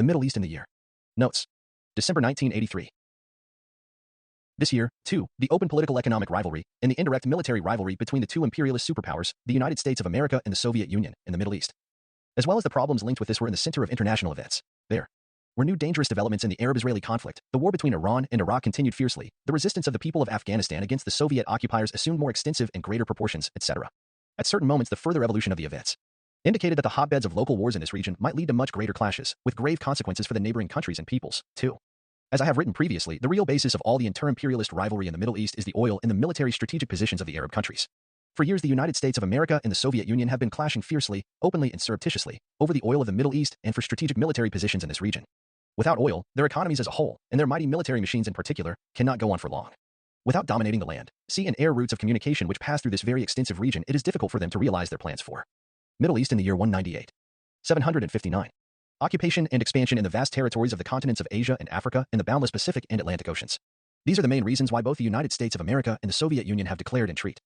The Middle East in the year. Notes. December 1983. This year, too, the open political economic rivalry and the indirect military rivalry between the two imperialist superpowers, the United States of America and the Soviet Union, in the Middle East, as well as the problems linked with this, were in the center of international events. There were new dangerous developments in the Arab-Israeli conflict. The war between Iran and Iraq continued fiercely. The resistance of the people of Afghanistan against the Soviet occupiers assumed more extensive and greater proportions, etc. At certain moments, the further evolution of the events indicated that the hotbeds of local wars in this region might lead to much greater clashes, with grave consequences for the neighboring countries and peoples, too. As I have written previously, the real basis of all the inter-imperialist rivalry in the Middle East is the oil and the military strategic positions of the Arab countries. For years, the United States of America and the Soviet Union have been clashing fiercely, openly and surreptitiously, over the oil of the Middle East and for strategic military positions in this region. Without oil, their economies as a whole, and their mighty military machines in particular, cannot go on for long. Without dominating the land, sea and air routes of communication which pass through this very extensive region, it is difficult for them to realize their plans for Middle East in the year 198. 759. Occupation and expansion in the vast territories of the continents of Asia and Africa and the boundless Pacific and Atlantic Oceans. These are the main reasons why both the United States of America and the Soviet Union have declared and treat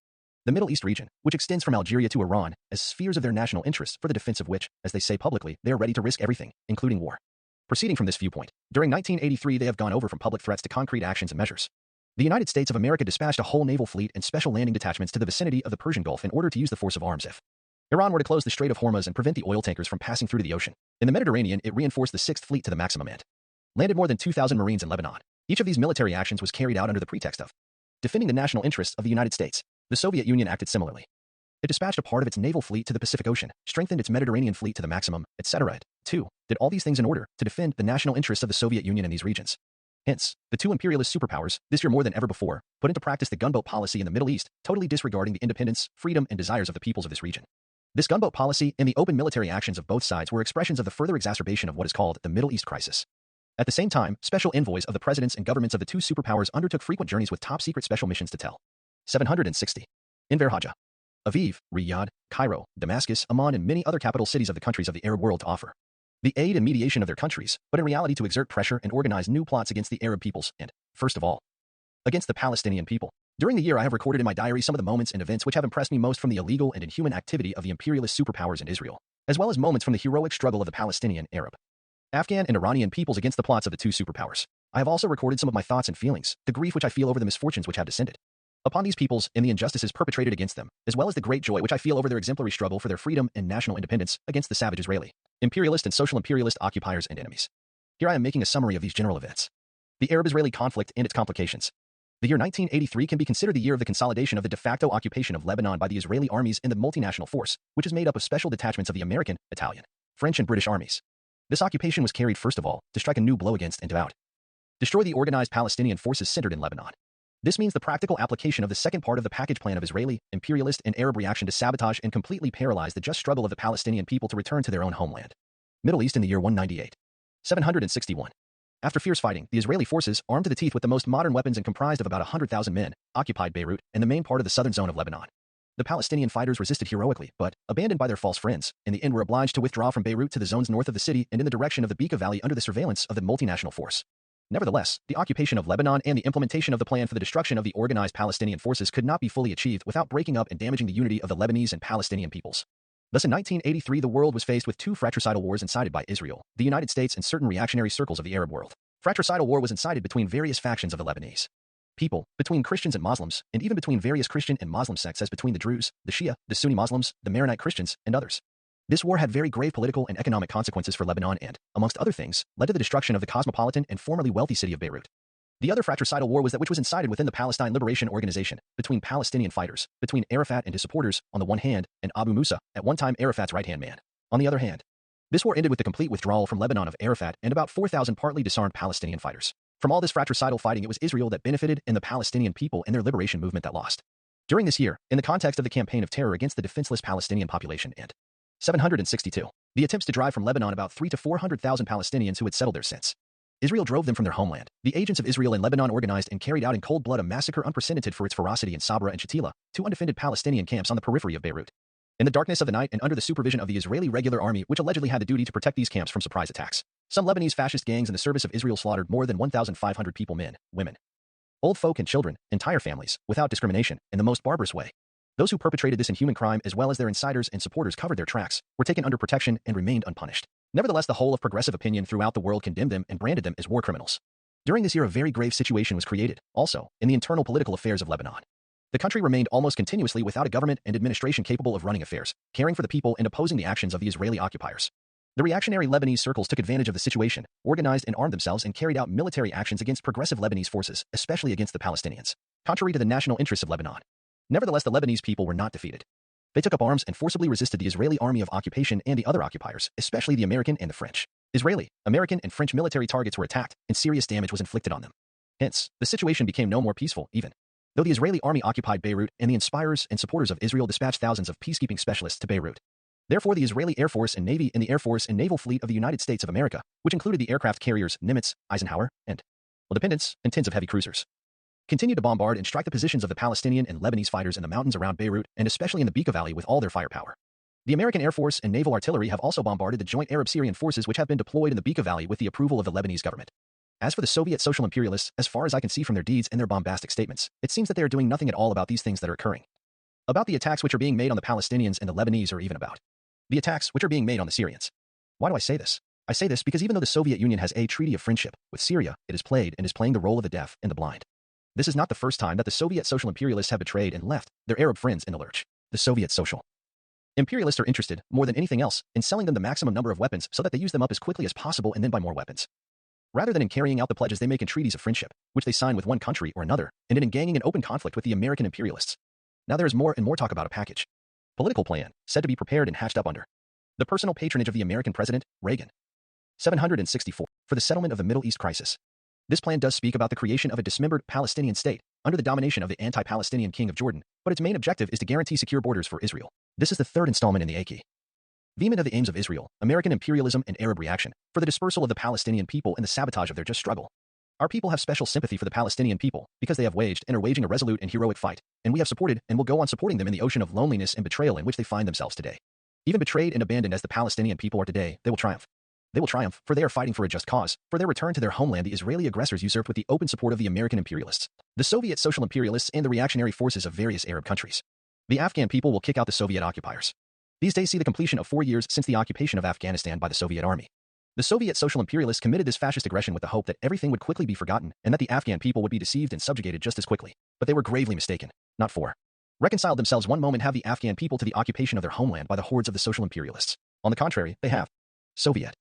the Middle East region, which extends from Algeria to Iran, as spheres of their national interests for the defense of which, as they say publicly, they are ready to risk everything, including war. Proceeding from this viewpoint, during 1983 they have gone over from public threats to concrete actions and measures. The United States of America dispatched a whole naval fleet and special landing detachments to the vicinity of the Persian Gulf in order to use the force of arms if Iran were to close the Strait of Hormuz and prevent the oil tankers from passing through to the ocean. In the Mediterranean, it reinforced the Sixth Fleet to the maximum and landed more than 2,000 Marines in Lebanon. Each of these military actions was carried out under the pretext of defending the national interests of the United States. The Soviet Union acted similarly. It dispatched a part of its naval fleet to the Pacific Ocean, strengthened its Mediterranean fleet to the maximum, etc. It, too, did all these things in order to defend the national interests of the Soviet Union in these regions. Hence, the two imperialist superpowers, this year more than ever before, put into practice the gunboat policy in the Middle East, totally disregarding the independence, freedom, and desires of the peoples of this region. This gunboat policy and the open military actions of both sides were expressions of the further exacerbation of what is called the Middle East crisis. At the same time, special envoys of the presidents and governments of the two superpowers undertook frequent journeys with top-secret special missions to tell 760. Enver, Hoxha, Aviv, Riyadh, Cairo, Damascus, Amman, and many other capital cities of the countries of the Arab world to offer the aid and mediation of their countries, but in reality to exert pressure and organize new plots against the Arab peoples and, first of all, against the Palestinian people. During the year, I have recorded in my diary some of the moments and events which have impressed me most from the illegal and inhuman activity of the imperialist superpowers in Israel, as well as moments from the heroic struggle of the Palestinian, Arab, Afghan, and Iranian peoples against the plots of the two superpowers. I have also recorded some of my thoughts and feelings, the grief which I feel over the misfortunes which have descended upon these peoples and the injustices perpetrated against them, as well as the great joy which I feel over their exemplary struggle for their freedom and national independence against the savage Israeli, imperialist and social imperialist occupiers and enemies. Here I am making a summary of these general events. The Arab-Israeli conflict and its complications. The year 1983 can be considered the year of the consolidation of the de facto occupation of Lebanon by the Israeli armies and the multinational force, which is made up of special detachments of the American, Italian, French, and British armies. This occupation was carried first of all to strike a new blow against and to destroy the organized Palestinian forces centered in Lebanon. This means the practical application of the second part of the package plan of Israeli, imperialist, and Arab reaction to sabotage and completely paralyze the just struggle of the Palestinian people to return to their own homeland. Middle East in the year 198. 761. After fierce fighting, the Israeli forces, armed to the teeth with the most modern weapons and comprised of about 100,000 men, occupied Beirut and the main part of the southern zone of Lebanon. The Palestinian fighters resisted heroically, but, abandoned by their false friends, in the end were obliged to withdraw from Beirut to the zones north of the city and in the direction of the Bekaa Valley under the surveillance of the multinational force. Nevertheless, the occupation of Lebanon and the implementation of the plan for the destruction of the organized Palestinian forces could not be fully achieved without breaking up and damaging the unity of the Lebanese and Palestinian peoples. Thus in 1983 the world was faced with two fratricidal wars incited by Israel, the United States, and certain reactionary circles of the Arab world. Fratricidal war was incited between various factions of the Lebanese people, between Christians and Muslims, and even between various Christian and Muslim sects as between the Druze, the Shia, the Sunni Muslims, the Maronite Christians, and others. This war had very grave political and economic consequences for Lebanon and, amongst other things, led to the destruction of the cosmopolitan and formerly wealthy city of Beirut. The other fratricidal war was that which was incited within the Palestine Liberation Organization, between Palestinian fighters, between Arafat and his supporters, on the one hand, and Abu Musa, at one time Arafat's right-hand man, on the other hand. This war ended with the complete withdrawal from Lebanon of Arafat and about 4,000 partly disarmed Palestinian fighters. From all this fratricidal fighting, it was Israel that benefited and the Palestinian people and their liberation movement that lost. During this year, in the context of the campaign of terror against the defenseless Palestinian population and 762. The attempts to drive from Lebanon about 300,000 to 400,000 Palestinians who had settled there since Israel drove them from their homeland. The agents of Israel in Lebanon organized and carried out in cold blood a massacre unprecedented for its ferocity in Sabra and Shatila, two undefended Palestinian camps on the periphery of Beirut. In the darkness of the night and under the supervision of the Israeli regular army, which allegedly had the duty to protect these camps from surprise attacks, some Lebanese fascist gangs in the service of Israel slaughtered more than 1,500 people, men, women, old folk, and children, entire families, without discrimination, in the most barbarous way. Those who perpetrated this inhuman crime, as well as their insiders and supporters, covered their tracks, were taken under protection, and remained unpunished. Nevertheless, the whole of progressive opinion throughout the world condemned them and branded them as war criminals. During this year, a very grave situation was created, also, in the internal political affairs of Lebanon. The country remained almost continuously without a government and administration capable of running affairs, caring for the people and opposing the actions of the Israeli occupiers. The reactionary Lebanese circles took advantage of the situation, organized and armed themselves and carried out military actions against progressive Lebanese forces, especially against the Palestinians, contrary to the national interests of Lebanon. Nevertheless, the Lebanese people were not defeated. They took up arms and forcibly resisted the Israeli army of occupation and the other occupiers, especially the American and the French. Israeli, American, and French military targets were attacked, and serious damage was inflicted on them. Hence, the situation became no more peaceful, even though the Israeli army occupied Beirut and the inspirers and supporters of Israel dispatched thousands of peacekeeping specialists to Beirut. Therefore, the Israeli Air Force and Navy and the Air Force and Naval Fleet of the United States of America, which included the aircraft carriers Nimitz, Eisenhower, and Independence, and tens of heavy cruisers, continued to bombard and strike the positions of the Palestinian and Lebanese fighters in the mountains around Beirut and especially in the Bekaa Valley with all their firepower. The American Air Force and Naval Artillery have also bombarded the joint Arab-Syrian forces which have been deployed in the Bekaa Valley with the approval of the Lebanese government. As for the Soviet social imperialists, as far as I can see from their deeds and their bombastic statements, it seems that they are doing nothing at all about these things that are occurring. About the attacks which are being made on the Palestinians and the Lebanese, or even about the attacks which are being made on the Syrians. Why do I say this? I say this because even though the Soviet Union has a treaty of friendship with Syria, it has played and is playing the role of the deaf and the blind. This is not the first time that the Soviet social imperialists have betrayed and left their Arab friends in the lurch. The Soviet social imperialists are interested, more than anything else, in selling them the maximum number of weapons so that they use them up as quickly as possible and then buy more weapons, rather than in carrying out the pledges they make in treaties of friendship, which they sign with one country or another, and in engaging in open conflict with the American imperialists. Now there is more and more talk about a package political plan, said to be prepared and hatched up under the personal patronage of the American President, Reagan. 764. For the settlement of the Middle East crisis. This plan does speak about the creation of a dismembered Palestinian state under the domination of the anti-Palestinian king of Jordan, but its main objective is to guarantee secure borders for Israel. This is the third installment in the Aki. Vehement of the aims of Israel, American imperialism and Arab reaction, for the dispersal of the Palestinian people and the sabotage of their just struggle. Our people have special sympathy for the Palestinian people because they have waged and are waging a resolute and heroic fight, and we have supported and will go on supporting them in the ocean of loneliness and betrayal in which they find themselves today. Even betrayed and abandoned as the Palestinian people are today, they will triumph. They will triumph, for they are fighting for a just cause. For their return to their homeland, the Israeli aggressors usurped with the open support of the American imperialists, the Soviet social imperialists, and the reactionary forces of various Arab countries. The Afghan people will kick out the Soviet occupiers. These days see the completion of 4 years since the occupation of Afghanistan by the Soviet army. The Soviet social imperialists committed this fascist aggression with the hope that everything would quickly be forgotten and that the Afghan people would be deceived and subjugated just as quickly. But they were gravely mistaken. Not for reconciled themselves one moment have the Afghan people to the occupation of their homeland by the hordes of the social imperialists. On the contrary, they have Soviet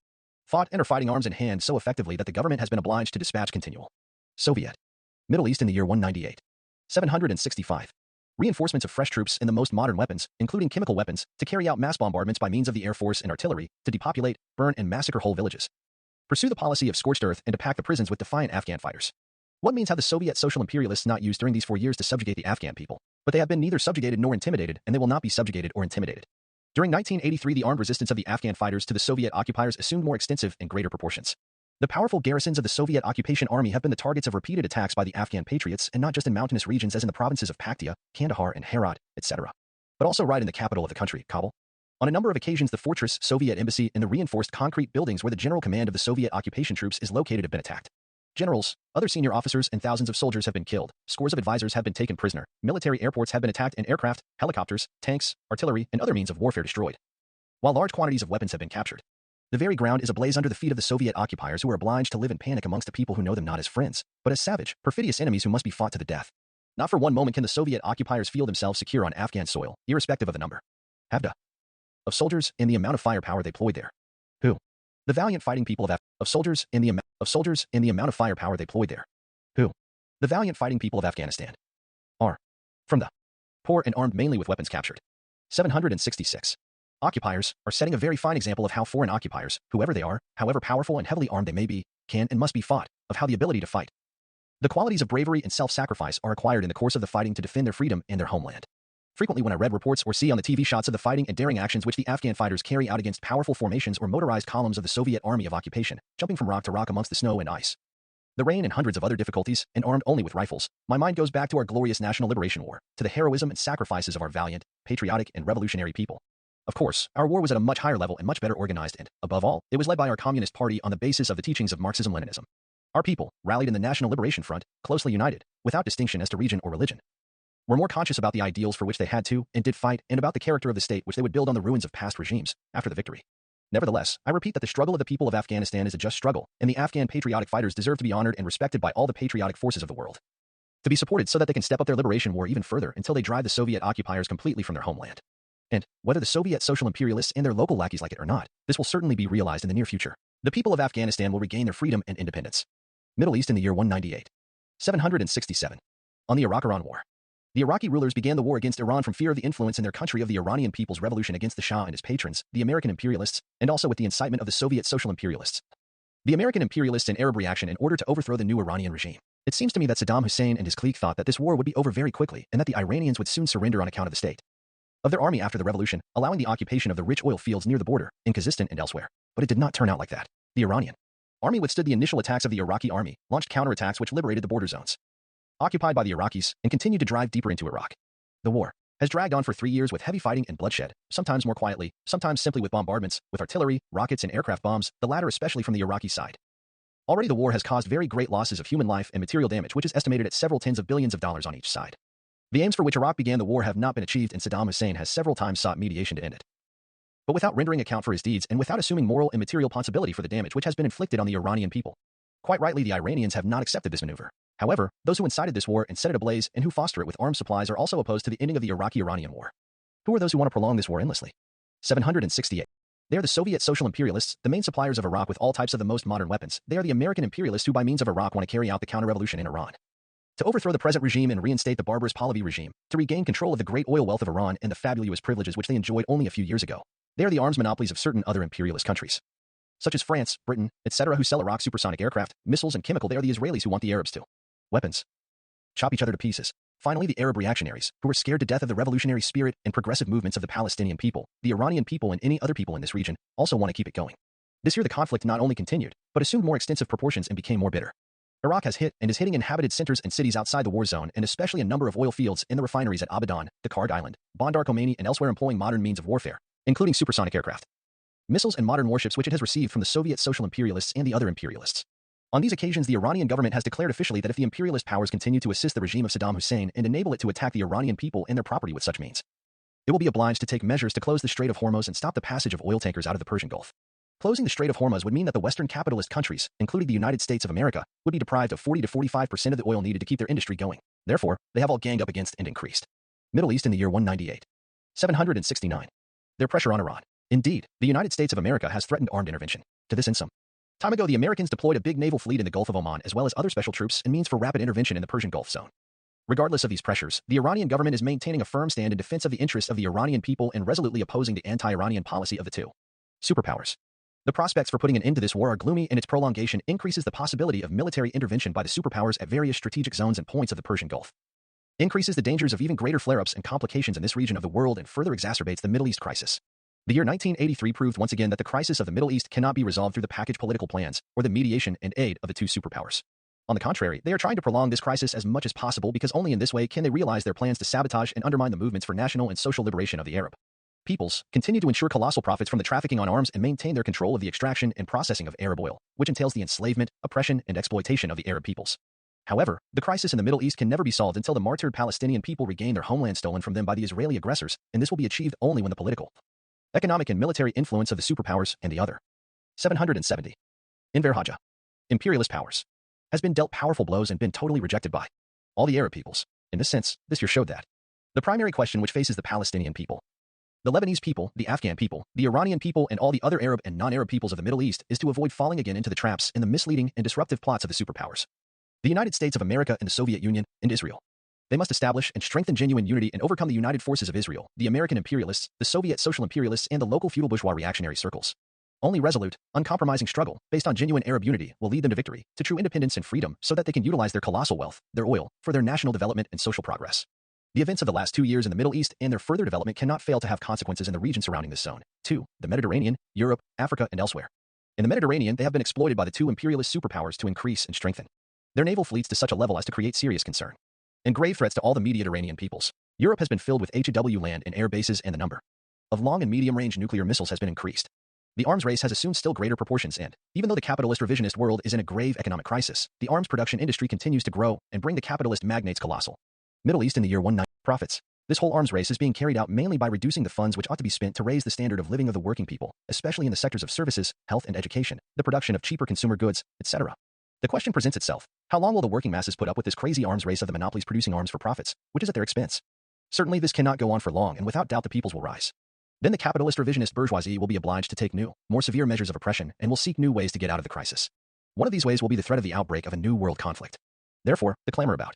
fought and are fighting arms in hand so effectively that the government has been obliged to dispatch continual Soviet Middle East in the year 198. 765. Reinforcements of fresh troops and the most modern weapons, including chemical weapons, to carry out mass bombardments by means of the air force and artillery, to depopulate, burn, and massacre whole villages. Pursue the policy of scorched earth and to pack the prisons with defiant Afghan fighters. What means have the Soviet social imperialists not used during these 4 years to subjugate the Afghan people? But they have been neither subjugated nor intimidated, and they will not be subjugated or intimidated. During 1983, the armed resistance of the Afghan fighters to the Soviet occupiers assumed more extensive and greater proportions. The powerful garrisons of the Soviet occupation army have been the targets of repeated attacks by the Afghan patriots, and not just in mountainous regions as in the provinces of Paktia, Kandahar, and Herat, etc., but also right in the capital of the country, Kabul. On a number of occasions, the fortress, Soviet embassy, and the reinforced concrete buildings where the general command of the Soviet occupation troops is located have been attacked. Generals, other senior officers, and thousands of soldiers have been killed. Scores of advisors have been taken prisoner. Military airports have been attacked, and aircraft, helicopters, tanks, artillery, and other means of warfare destroyed, while large quantities of weapons have been captured. The very ground is ablaze under the feet of the Soviet occupiers, who are obliged to live in panic amongst a people who know them not as friends, but as savage, perfidious enemies who must be fought to the death. Not for one moment can the Soviet occupiers feel themselves secure on Afghan soil, irrespective of the number of soldiers and the amount of firepower they deployed there. Who? The valiant fighting people of soldiers and the amount of firepower they deployed there. Who? The valiant fighting people of Afghanistan are from the poor and armed mainly with weapons captured. 766. Occupiers are setting a very fine example of how foreign occupiers, whoever they are, however powerful and heavily armed they may be, can and must be fought, of how the ability to fight. The qualities of bravery and self-sacrifice are acquired in the course of the fighting to defend their freedom and their homeland. Frequently when I read reports or see on the TV shots of the fighting and daring actions which the Afghan fighters carry out against powerful formations or motorized columns of the Soviet army of occupation, jumping from rock to rock amongst the snow and ice, the rain and hundreds of other difficulties, and armed only with rifles, my mind goes back to our glorious national liberation war, to the heroism and sacrifices of our valiant, patriotic, and revolutionary people. Of course, our war was at a much higher level and much better organized and, above all, it was led by our Communist Party on the basis of the teachings of Marxism-Leninism. Our people, rallied in the National Liberation Front, closely united, without distinction as to region or religion, were more conscious about the ideals for which they had to and did fight and about the character of the state which they would build on the ruins of past regimes after the victory. Nevertheless, I repeat that the struggle of the people of Afghanistan is a just struggle, and the Afghan patriotic fighters deserve to be honored and respected by all the patriotic forces of the world. To be supported so that they can step up their liberation war even further until they drive the Soviet occupiers completely from their homeland. And, whether the Soviet social imperialists and their local lackeys like it or not, this will certainly be realized in the near future. The people of Afghanistan will regain their freedom and independence. Middle East in the year 198. 767. On the Iraq-Iran War. The Iraqi rulers began the war against Iran from fear of the influence in their country of the Iranian people's revolution against the Shah and his patrons, the American imperialists, and also with the incitement of the Soviet social imperialists. The American imperialists and Arab reaction in order to overthrow the new Iranian regime. It seems to me that Saddam Hussein and his clique thought that this war would be over very quickly and that the Iranians would soon surrender on account of the state of their army after the revolution, allowing the occupation of the rich oil fields near the border, in Kazakhstan and elsewhere. But it did not turn out like that. The Iranian army withstood the initial attacks of the Iraqi army, launched counterattacks which liberated the border zones occupied by the Iraqis, and continued to drive deeper into Iraq. The war has dragged on for 3 years with heavy fighting and bloodshed, sometimes more quietly, sometimes simply with bombardments, with artillery, rockets and aircraft bombs, the latter especially from the Iraqi side. Already the war has caused very great losses of human life and material damage which is estimated at several tens of billions of dollars on each side. The aims for which Iraq began the war have not been achieved and Saddam Hussein has several times sought mediation to end it. But without rendering account for his deeds and without assuming moral and material responsibility for the damage which has been inflicted on the Iranian people. Quite rightly the Iranians have not accepted this maneuver. However, those who incited this war and set it ablaze and who foster it with arms supplies are also opposed to the ending of the Iraqi-Iranian war. Who are those who want to prolong this war endlessly? 768. They are the Soviet social imperialists, the main suppliers of Iraq with all types of the most modern weapons. They are the American imperialists who by means of Iraq want to carry out the counter-revolution in Iran. To overthrow the present regime and reinstate the barbarous Pahlavi regime, to regain control of the great oil wealth of Iran and the fabulous privileges which they enjoyed only a few years ago. They are the arms monopolies of certain other imperialist countries, such as France, Britain, etc., who sell Iraq supersonic aircraft, missiles and chemical. They are the Israelis who want the Arabs to weapons, chop each other to pieces. Finally, the Arab reactionaries, who are scared to death of the revolutionary spirit and progressive movements of the Palestinian people, the Iranian people and any other people in this region, also want to keep it going. This year the conflict not only continued, but assumed more extensive proportions and became more bitter. Iraq has hit and is hitting inhabited centers and cities outside the war zone and especially a number of oil fields in the refineries at Abadan, the Kard Island, Bandar Khomeini and elsewhere employing modern means of warfare, including supersonic aircraft, missiles and modern warships which it has received from the Soviet social imperialists and the other imperialists. On these occasions the Iranian government has declared officially that if the imperialist powers continue to assist the regime of Saddam Hussein and enable it to attack the Iranian people and their property with such means, it will be obliged to take measures to close the Strait of Hormuz and stop the passage of oil tankers out of the Persian Gulf. Closing the Strait of Hormuz would mean that the Western capitalist countries, including the United States of America, would be deprived of 40 to 45% of the oil needed to keep their industry going. Therefore, they have all ganged up against and increased. Middle East in the year 198. 769. Their pressure on Iran. Indeed, the United States of America has threatened armed intervention. To this end some time ago the Americans deployed a big naval fleet in the Gulf of Oman as well as other special troops and means for rapid intervention in the Persian Gulf zone. Regardless of these pressures, the Iranian government is maintaining a firm stand in defense of the interests of the Iranian people and resolutely opposing the anti-Iranian policy of the two superpowers. The prospects for putting an end to this war are gloomy and its prolongation increases the possibility of military intervention by the superpowers at various strategic zones and points of the Persian Gulf. Increases the dangers of even greater flare-ups and complications in this region of the world and further exacerbates the Middle East crisis. The year 1983 proved once again that the crisis of the Middle East cannot be resolved through the package political plans or the mediation and aid of the two superpowers. On the contrary, they are trying to prolong this crisis as much as possible because only in this way can they realize their plans to sabotage and undermine the movements for national and social liberation of the Arab peoples, continue to ensure colossal profits from the trafficking on arms and maintain their control of the extraction and processing of Arab oil, which entails the enslavement, oppression, and exploitation of the Arab peoples. However, the crisis in the Middle East can never be solved until the martyred Palestinian people regain their homeland stolen from them by the Israeli aggressors, and this will be achieved only when the political, economic, and military influence of the superpowers and the other 770. Enver Hoxha, imperialist powers, has been dealt powerful blows and been totally rejected by all the Arab peoples. In this sense, this year showed that the primary question which faces the Palestinian people, the Lebanese people, the Afghan people, the Iranian people, and all the other Arab and non-Arab peoples of the Middle East is to avoid falling again into the traps and the misleading and disruptive plots of the superpowers, the United States of America and the Soviet Union, and Israel. They must establish and strengthen genuine unity and overcome the united forces of Israel, the American imperialists, the Soviet social imperialists, and the local feudal bourgeois reactionary circles. Only resolute, uncompromising struggle, based on genuine Arab unity, will lead them to victory, to true independence and freedom, so that they can utilize their colossal wealth, their oil, for their national development and social progress. The events of the last 2 years in the Middle East and their further development cannot fail to have consequences in the region surrounding this zone. 2. The Mediterranean, Europe, Africa, and elsewhere. In the Mediterranean, they have been exploited by the two imperialist superpowers to increase and strengthen their naval fleets to such a level as to create serious concern and grave threats to all the Mediterranean peoples. Europe has been filled with HW land and air bases, and the number of long and medium-range nuclear missiles has been increased. The arms race has assumed still greater proportions and, even though the capitalist revisionist world is in a grave economic crisis, the arms production industry continues to grow and bring the capitalist magnates colossal. Middle East in the year 19. Profits. This whole arms race is being carried out mainly by reducing the funds which ought to be spent to raise the standard of living of the working people, especially in the sectors of services, health and education, the production of cheaper consumer goods, etc. The question presents itself: how long will the working masses put up with this crazy arms race of the monopolies producing arms for profits, which is at their expense? Certainly this cannot go on for long, and without doubt the peoples will rise. Then the capitalist revisionist bourgeoisie will be obliged to take new, more severe measures of oppression and will seek new ways to get out of the crisis. One of these ways will be the threat of the outbreak of a new world conflict. Therefore, the clamor about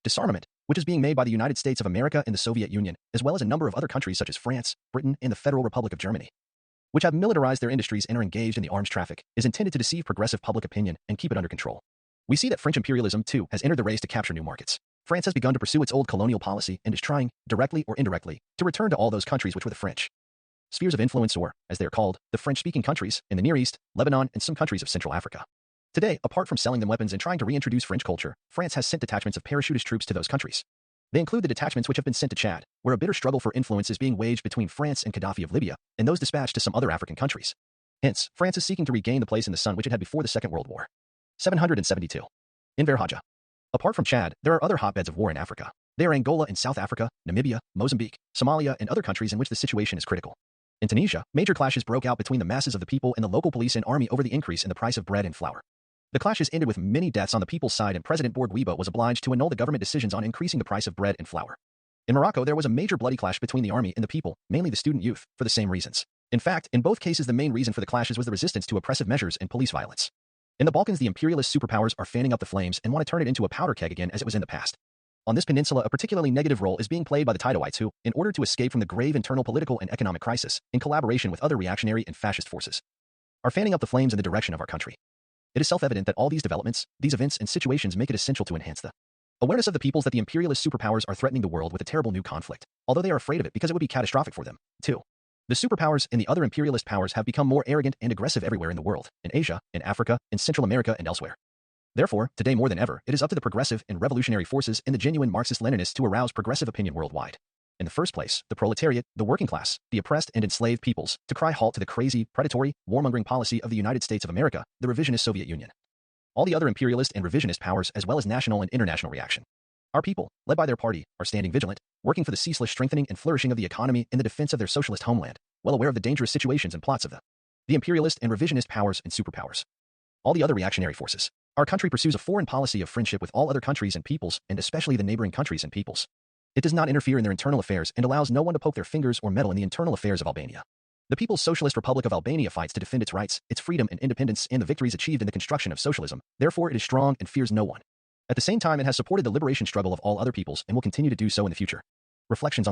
disarmament, which is being made by the United States of America and the Soviet Union, as well as a number of other countries such as France, Britain, and the Federal Republic of Germany, which have militarized their industries and are engaged in the arms traffic, is intended to deceive progressive public opinion and keep it under control. We see that French imperialism, too, has entered the race to capture new markets. France has begun to pursue its old colonial policy and is trying, directly or indirectly, to return to all those countries which were the French spheres of influence, or, as they are called, the French-speaking countries, in the Near East, Lebanon, and some countries of Central Africa. Today, apart from selling them weapons and trying to reintroduce French culture, France has sent detachments of parachutist troops to those countries. They include the detachments which have been sent to Chad, where a bitter struggle for influence is being waged between France and Gaddafi of Libya, and those dispatched to some other African countries. Hence, France is seeking to regain the place in the sun which it had before the Second World War. 772. Enver Hoxha. Apart from Chad, there are other hotbeds of war in Africa. They are Angola and South Africa, Namibia, Mozambique, Somalia, and other countries in which the situation is critical. In Tunisia, major clashes broke out between the masses of the people and the local police and army over the increase in the price of bread and flour. The clashes ended with many deaths on the people's side, and President Bourguiba was obliged to annul the government decisions on increasing the price of bread and flour. In Morocco, there was a major bloody clash between the army and the people, mainly the student youth, for the same reasons. In fact, in both cases the main reason for the clashes was the resistance to oppressive measures and police violence. In the Balkans, the imperialist superpowers are fanning up the flames and want to turn it into a powder keg again as it was in the past. On this peninsula, a particularly negative role is being played by the Tidoites who, in order to escape from the grave internal political and economic crisis, in collaboration with other reactionary and fascist forces, are fanning up the flames in the direction of our country. It is self-evident that all these developments, these events and situations make it essential to enhance the awareness of the peoples that the imperialist superpowers are threatening the world with a terrible new conflict, although they are afraid of it because it would be catastrophic for them, too. The superpowers and the other imperialist powers have become more arrogant and aggressive everywhere in the world, in Asia, in Africa, in Central America, and elsewhere. Therefore, today more than ever, it is up to the progressive and revolutionary forces and the genuine Marxist-Leninists to arouse progressive opinion worldwide. In the first place, the proletariat, the working class, the oppressed and enslaved peoples, to cry halt to the crazy, predatory, warmongering policy of the United States of America, the revisionist Soviet Union, all the other imperialist and revisionist powers, as well as national and international reaction. Our people, led by their party, are standing vigilant, working for the ceaseless strengthening and flourishing of the economy in the defense of their socialist homeland, well aware of the dangerous situations and plots of the imperialist and revisionist powers and superpowers. All the other reactionary forces. Our country pursues a foreign policy of friendship with all other countries and peoples, and especially the neighboring countries and peoples. It does not interfere in their internal affairs and allows no one to poke their fingers or meddle in the internal affairs of Albania. The People's Socialist Republic of Albania fights to defend its rights, its freedom and independence, and the victories achieved in the construction of socialism. Therefore, it is strong and fears no one. At the same time, it has supported the liberation struggle of all other peoples and will continue to do so in the future. Reflections on the